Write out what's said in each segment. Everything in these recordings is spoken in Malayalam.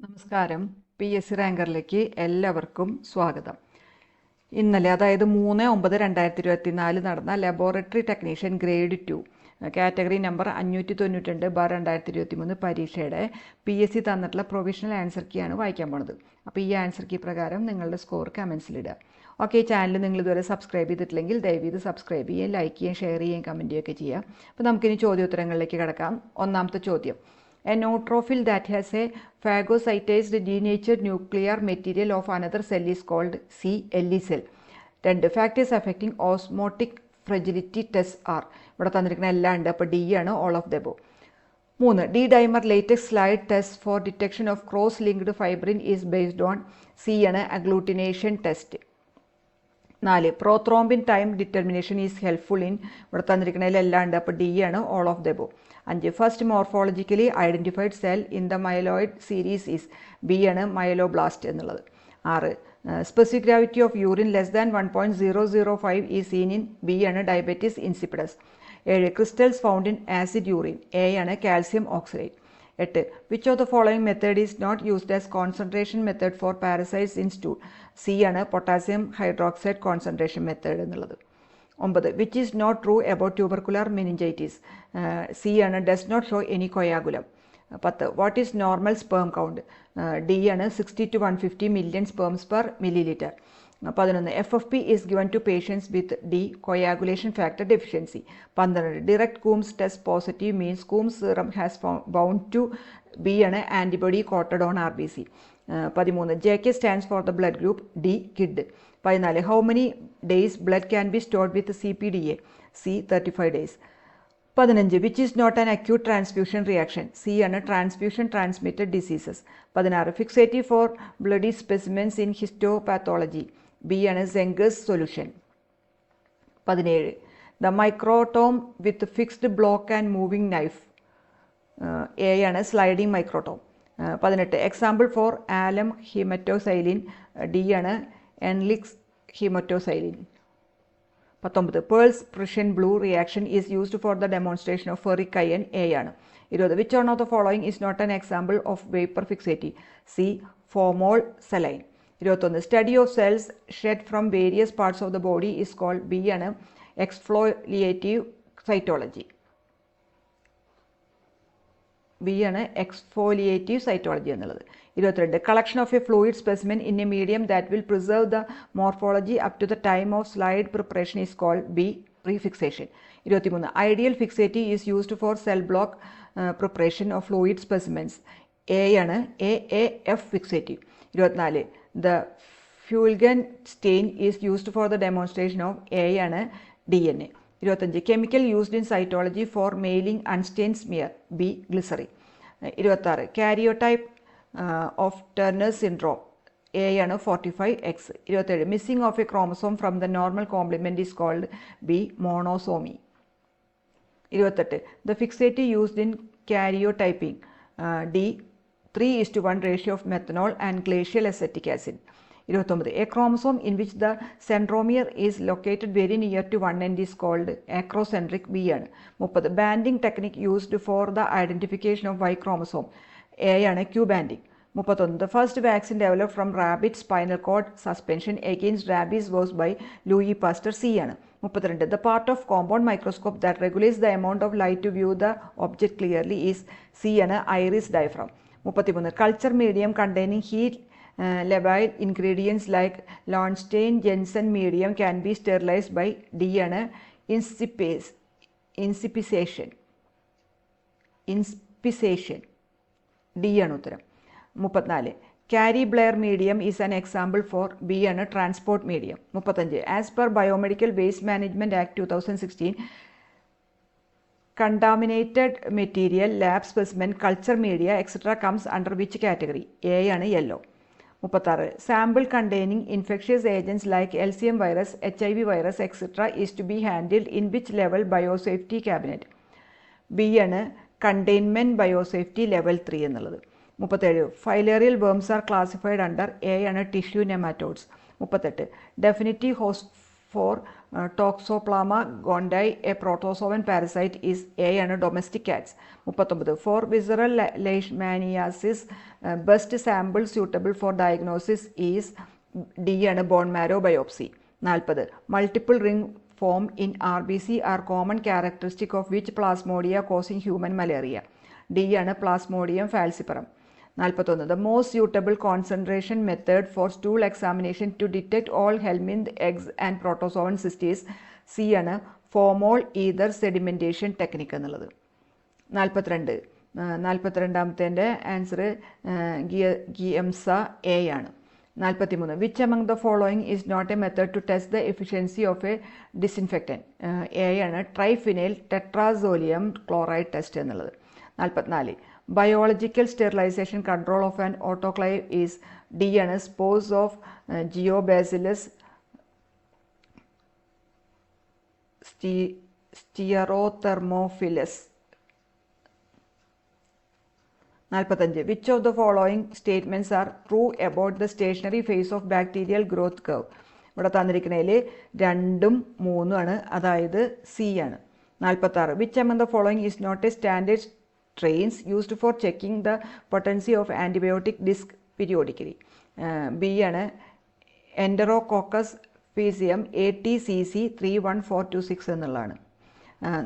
നമസ്കാരം. PSC റാങ്കറിലേക്ക് എല്ലാവർക്കും സ്വാഗതം. ഇന്നലെ അതായത് 3/9/2024 നടന്ന laboratory technician grade 2 category number 591/2023 പരീക്ഷയുടെ PSC തന്നിട്ടുള്ള പ്രൊവിഷണൽ ആൻസർ കീയാണ് വായിക്കാൻ പോണത്. അപ്പോൾ ഈ ആൻസർ കീ പ്രകാരം നിങ്ങളുടെ സ്കോർ കമൻസിലിടുക. ഓക്കെ, ഈ ചാനൽ നിങ്ങൾ ഇതുവരെ സബ്സ്ക്രൈബ് ചെയ്തിട്ടില്ലെങ്കിൽ ദയവീത് സബ്സ്ക്രൈബ് ചെയ്യുകയും ലൈക്ക് ചെയ്യുകയും ഷെയർ ചെയ്യുകയും കമൻറ്റ് ചെയ്യുകയൊക്കെ ചെയ്യുക. അപ്പോൾ നമുക്കിനി ചോദ്യോത്തരങ്ങളിലേക്ക് കിടക്കാം. ഒന്നാമത്തെ ചോദ്യം: A neutrophil that has a phagocytized denatured nuclear material of another cell is called CLE cell. 2. Factors affecting osmotic fragility tests are. ഇവിടെ തന്നിരിക്കുന്ന എല്ലാം ഉണ്ട്. അപ്പോൾ D ആണ് all of the above. 3. D-dimer latex slide test for detection of cross-linked fibrin is based on. C ആണ് agglutination test. 4. Prothrombin time determination is helpful in. ഇവിടെ തന്നിരിക്കുന്നതിൽ എല്ലാം ഉണ്ട്. അപ്പോൾ D ആണ് all of the above. 5. First morphologically identified cell in the myeloid series is. B ആണ് myeloblast എന്നുള്ളത്. 6. Specific gravity of urine less than 1.005 is seen in. B ആണ് diabetes insipidus. 7. Crystals found in acid urine. A ആണ് calcium oxalate. 8. Which of the following method is not used as concentration method for parasites in stool? C ആണ് potassium hydroxide concentration method എന്നുള്ളത്. 9. Which is not true about tubercular meningitis? C ആണ് does not show any coagulum. 10. What is normal sperm count? D ആണ് 60 to 150 million sperms per milliliter. 11. FFP is given to patients with D coagulation factor deficiency. 12. Direct Coombs test positive means Coombs serum has bound to. B ആണ് antibody coated on RBC. 13. JK stands for the blood group. D kid. 14. How many days blood can be stored with CPDA? C 35 days. 15. Which is not an acute transfusion reaction? C ആണ് transfusion transmitted diseases. 16. Fixative for bloody specimens in histopathology. B ആണ് Zenger's solution. 17. The microtome with fixed block and moving knife. A ആണ് sliding microtome. 18. Example for alum hematoxylin. D ആണ് Ehrlich hematoxylin. 19. Pearl's Prussian blue reaction is used for the demonstration of ferric iron. A ആണ്. 20. Which one of the following is not an example of vapor fixity? C. Formol saline. 21. Study of cells shed from various parts of the body is called. B ആണ് exfoliative cytology. B ആണ് exfoliative cytology എന്നുള്ളത്. 22. Collection of a fluid specimen in a medium that will preserve the morphology up to the time of slide preparation is called. B. Prefixation. 23. Ideal fixity is used for cell block preparation of fluid specimens. A ആണ് AAF fixative. 24. The Fulgen stain is used for the demonstration of. A ആണ് DNA. 25. Chemical used in cytology for mailing unstained smear. B. Glycerin. 26. Karyotype of Turner syndrome. A ആണ് 45X. 27. Missing of a chromosome from the normal complement is called. B. Monosomy. 28. The fixity used in karyotyping. D. 3:1 ratio of methanol and glacial acetic acid. 29. A chromosome in which the centromere is located very near to one end is called acrocentric. B ആണ്. 30. Banding technique used for the identification of Y chromosome. A ആണ് Q banding. 31. The first vaccine developed from rabbit spinal cord suspension against rabies was by Louis Pasteur. C ആണ്. 32. The part of compound microscope that regulates the amount of light to view the object clearly is. C ആണ് iris diaphragm. 33. Culture medium containing heat labile ingredients like Lonstein Jensen medium can be sterilized by. D ആണ് inspissation. D ആണ് ഉത്തരം. 34. Carrie Blair medium is an example for. B ആണ് transport medium. 35. As per Biomedical Waste Management Act 2016, contaminated material, lab specimen, culture media etc. comes under which category? A ആണ് yellow. 36. Sample containing infectious agents like LCM virus, HIV virus etc. is to be handled in which level biosafety cabinet? B ആണ് containment biosafety level 3 എന്നുള്ളത്. 37. Filarial worms are classified under. A ആണ് tissue nematodes. 38. Definitive host for Toxoplasma gondii a protozoan parasite is A ആണ് domestic cats. 39 for visceral leishmaniasis best sample suitable for diagnosis is D ആണ് bone marrow biopsy. 40 multiple ring form in RBC are common characteristic of which plasmodia causing human malaria. D ആണ് Plasmodium falciparum. 41 The most suitable concentration method for stool examination to detect all helminth eggs and protozoan cysts is C ആണ് ഫോമോൾ ഈതർ സെഡിമെൻറ്റേഷൻ ടെക്നിക്ക് എന്നുള്ളത്. 42ാമത്തെ ആൻസർ ഗിയംസ എ ആണ്. 43 which among the following is not a method to test the efficiency of a disinfectant. A ആണ് ട്രൈഫിനൈൽ ടെട്രാസോലിയം ക്ലോറൈഡ് ടെസ്റ്റ് എന്നുള്ളത്. 44 biological sterilisation control of an autoclave is D ആണ് spores of Geobacillus stearothermophilus. 45 which of the following statements are true about the stationary phase of bacterial growth curve. ഇവിടെ തന്നിരിക്കുന്നതിൽ 2ഉം 3ഉം ആണ്, അതായത് സി ആണ്. 46 which among the following is not a standard strains used for checking the potency of antibiotic disc periodically. B ആണ് എൻഡറോകോക്കസ് ഫീസിയം ATCC 31426 എന്നുള്ളതാണ്.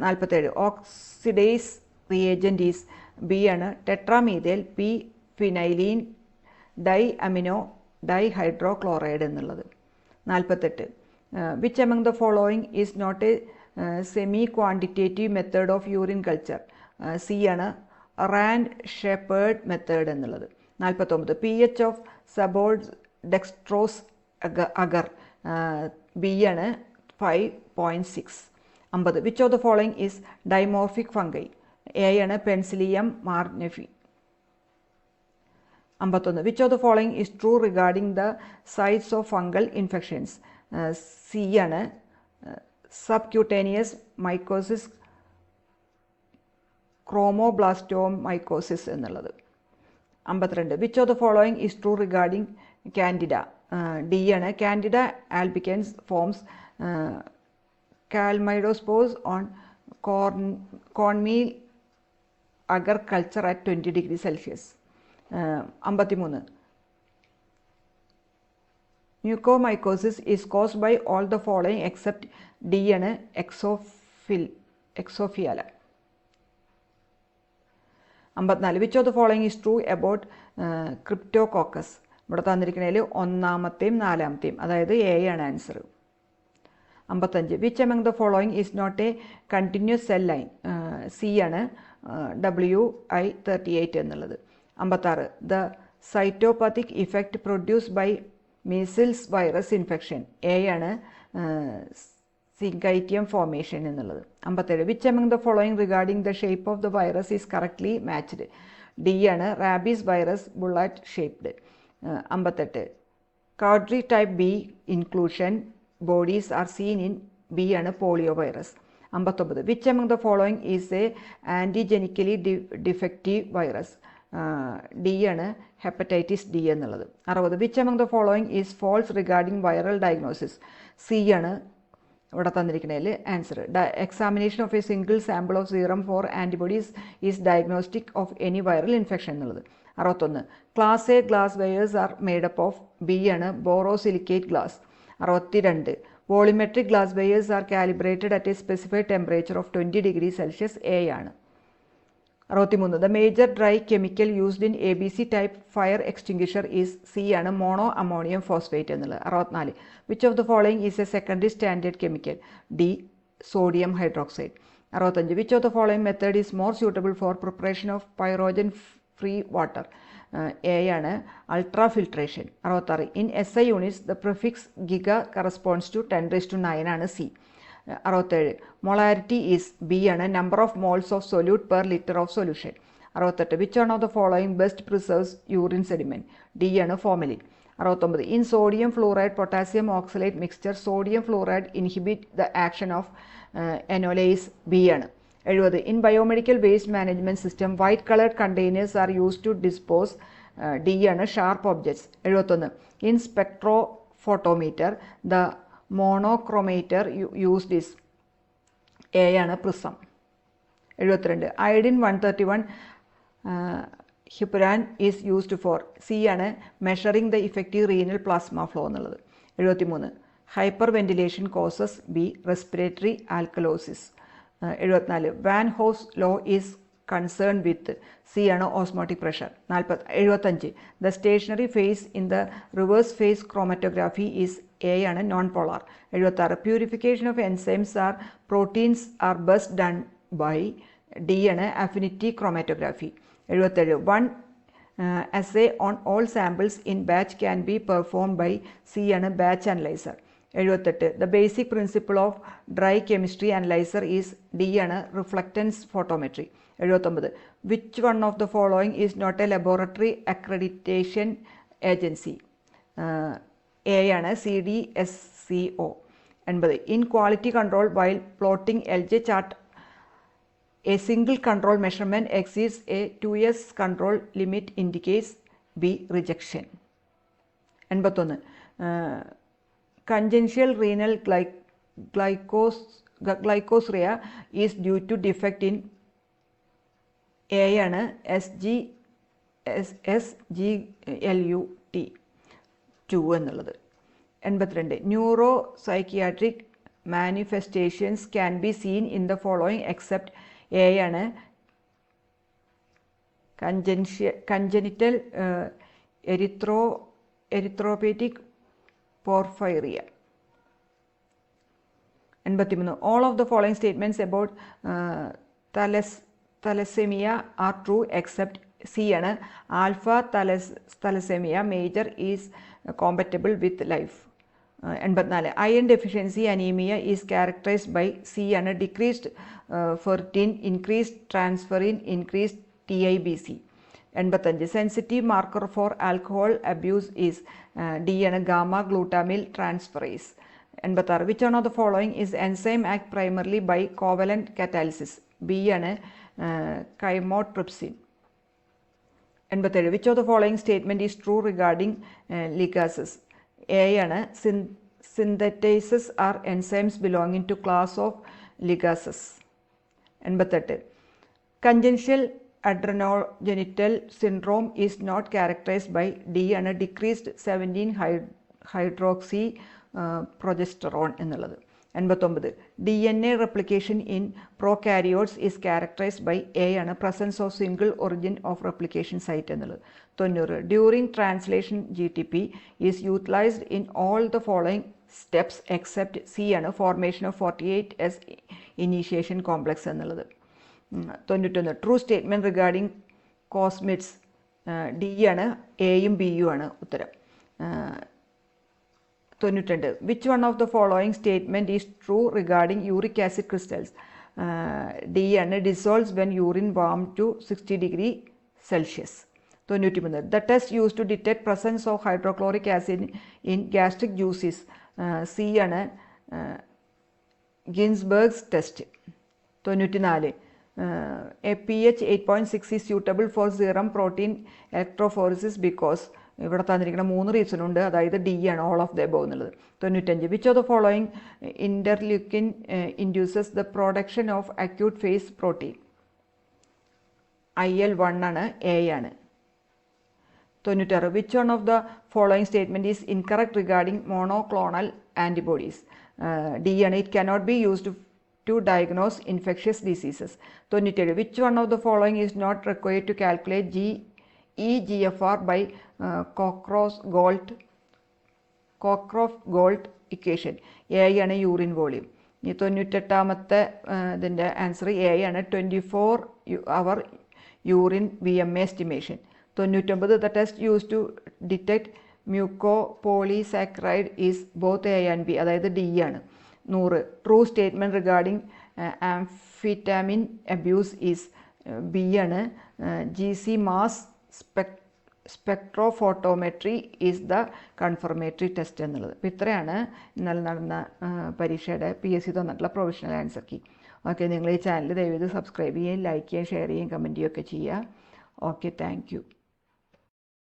47 ഓക്സിഡൈസ് റിയേജൻറ്റ് ഈസ് ബി ആണ് tetramethyl P phenylene di amino dihydrochloride എന്നുള്ളത്. 48 which among the following is not a semi quantitative method of urine culture. C ആണ് റാൻഡ് ഷെപ്പേർഡ് മെത്തേഡ് എന്നുള്ളത്. 49 pH of Sabouraud dextrose agar. B ആണ് 5.6. 50 which of the following is dimorphic fungi. A ആണ് Penicillium marneffei. 51 which of the following is true regarding the sites of fungal infections. C ആണ് സബ്ക്യൂട്ടേനിയസ് മൈക്കോസിസ് ക്രോമോബ്ലാസ്റ്റോമൈക്കോസിസ് എന്നുള്ളത്. 52 which of the following is true regarding candida. D ആണ് candida albicans forms chlamydospores on cornmeal agar culture at 20 degree Celsius. 53 mucormycosis is caused by all the following except D ആണ് Exophiala. 54 which of the following is true about cryptococcus. ഇവിടെ തന്നിരിക്കുന്നതിൽ 1ാമത്തെയും 4ാമത്തെയും, അതായത് എ ആണ് answer. 55 which among the following is not a continuous cell line. C ആണ് WI38 എന്നുള്ളത്. 56 the സൈറ്റോപാത്തിക് effect produced by measles virus infection. A ആണ് സിങ്കൈറ്റിയം ഫോർമേഷൻ എന്നുള്ളത്. 57 which among the following regarding the shape of the virus is correctly matched. D ആണ് rabies virus bullet shaped. 58 Cowdry type B inclusion bodies are seen in. B ആണ് polio virus. 59 which among the following is a antigenically defective virus. D ആണ് ഹെപ്പറ്റൈറ്റിസ് ഡി എന്നുള്ളത്. 60 which among the following is false regarding viral diagnosis. C ആണ് ഇവിടെ തന്നിരിക്കുന്നതിൽ answer. Examination of a single sample of serum for antibodies is diagnostic of any viral infection എന്നുള്ളത്. 61 class A glass wares are made up of. B ആണ് borosilicate glass. 62 volumetric glass wares are calibrated at a specified temperature of 20 degree Celsius. A ആണ്. 63 the major dry chemical used in ABC type fire extinguisher is. C ആണ് മോണോ അമോണിയം ഫോസ്ഫേറ്റ് എന്നുള്ളത്. 64 which of the following is a secondary standard chemical. D sodium hydroxide. 65 which of the following method is more suitable for preparation of pyrogen free water. A ആണ് ultrafiltration. 66 in SI units the prefix giga corresponds to 10⁹ ആണ്. സി. 67 molarity is. ബി ആണ് number of moles of solute per litre of solution. 68 which one of the following best preserves urine sediment. D ആണ് formalin. 69 in sodium fluoride potassium oxalate mixture sodium fluoride inhibit the action of enolase. B ആണ്. 70 in biomedical waste management system white coloured containers are use to dispose. D ആണ് sharp objects. 71 in spectrophotometer the monochromator used is? A ആണ് prism. 72 iodine 131 hippuran is used for? C ആണ് measuring the effective renal plasma flow എന്നുള്ളത്. 73 hyperventilation causes? B respiratory alkalosis. 74 van Hoff's law is concern with? C ആണ് osmotic pressure. 75 the stationary phase in the reverse phase chromatography is? A ആണ് non polar. 76 purification of enzymes are proteins are best done by? D ആണ് affinity chromatography. 77 one assay on all samples in batch can be performed by? C ആണ് batch analyser. 78 the basic principle of dry chemistry analyzer is? D ആണ് reflectance photometry. 79 which one of the following is not a laboratory accreditation agency? A ആണ് CDSCO. 80 in quality control while plotting LJ chart a single control measurement exceeds a 2s control limit indicates? B rejection. 81 congenital renal glycosuria is due to defect in? A ആണ് SGLUT 2 എന്നുള്ളത്. 82 neuropsychiatric manifestations can be seen in the following except? A ആണ് congenital erythropoietic porphyria. 83 all of the following statements about thalassemia are true except? C ആണ് alpha thalassemia major is compatible with life. 84 iron deficiency anaemia is characterised by? C ആണ് decreased ferritin, increased transferrin, increased TIBC. 85 sensitive marker for alcohol abuse is? D ആണ് gamma glutamyl transferase. 86 which one of the following is enzyme act primarily by covalent catalysis? B ആണ് chymotrypsin. 87 which of the following statement is true regarding ligases? A ആണ് synthetases R enzymes belonging to class of ligases. 88 congenital adrenogenital syndrome is not characterised by? D ആണ് ഡിക്രീസ്ഡ് 17 ഹൈഡ്രോക്സി പ്രൊജസ്റ്ററോൺ എന്നുള്ളത്. 89 DNA replication in prokaryotes is characterized by? A ആണ് presence of single origin of replication site എന്നുള്ളത്. 90 during translation GTP is utilised in all the following steps except? C ആണ് formation of 48S initiation complex എന്നുള്ളത്. 91 true statement regarding cosmids? D ആണ് എയും ബിയും ആണ് ഉത്തരം. 92 which one of the following statement is true regarding uric acid crystals? D ആണ് dissolves when urine warm to 60 degree Celsius. 93 the test use to detect presence of hydrochloric acid in gastric juices? C ആണ് Ginsburg's test. 94 a pH 8.6 is suitable for serum protein electrophoresis because? ഇവിടെ തന്നിരിക്കുന്ന 3 റീസൺ ഉണ്ട്, അതായത് ഡി ആണ് ഓൾ ഓഫ് ദ എബോവ് എന്നുള്ളത്. 95 which of the following interleukin induces the production of acute phase protein? IL-1 ആണ്, എ ആണ്. 96 which one of the following statement is incorrect regarding monoclonal antibodies? D ആണ് it cannot be used to diagnose infectious diseases. 97 which one of the following is not required to calculate eGFR by Cockcroft-Gault equation? A ആണ് യൂറിൻ വോളിയം. ഈ 98ാമത്തെ ഇതിൻ്റെ ആൻസർ എ ആണ് 24-hour urine VMA estimation. 99 the test used to detect mucopolysaccharide is both A and B, അതായത് ഡി ആണ്. 100 true statement regarding amphetamine abuse is? B ആണ് GC mass spectrophotometry is the confirmatory test എന്നുള്ളത്. അപ്പോൾ ഇത്രയാണ് ഇന്നലെ നടന്ന പരീക്ഷയുടെ PSC തന്നിട്ടുള്ള പ്രൊവിഷണൽ ആൻസർ കീ. ഓക്കെ, നിങ്ങൾ ഈ ചാനൽ ദയവേത് സബ്സ്ക്രൈബ് ചെയ്യുകയും ലൈക്ക് ചെയ്യുകയും ഷെയർ ചെയ്യുകയും കമൻറ്റ് ചെയ്യുകയൊക്കെ ചെയ്യുക. Okay, thank you.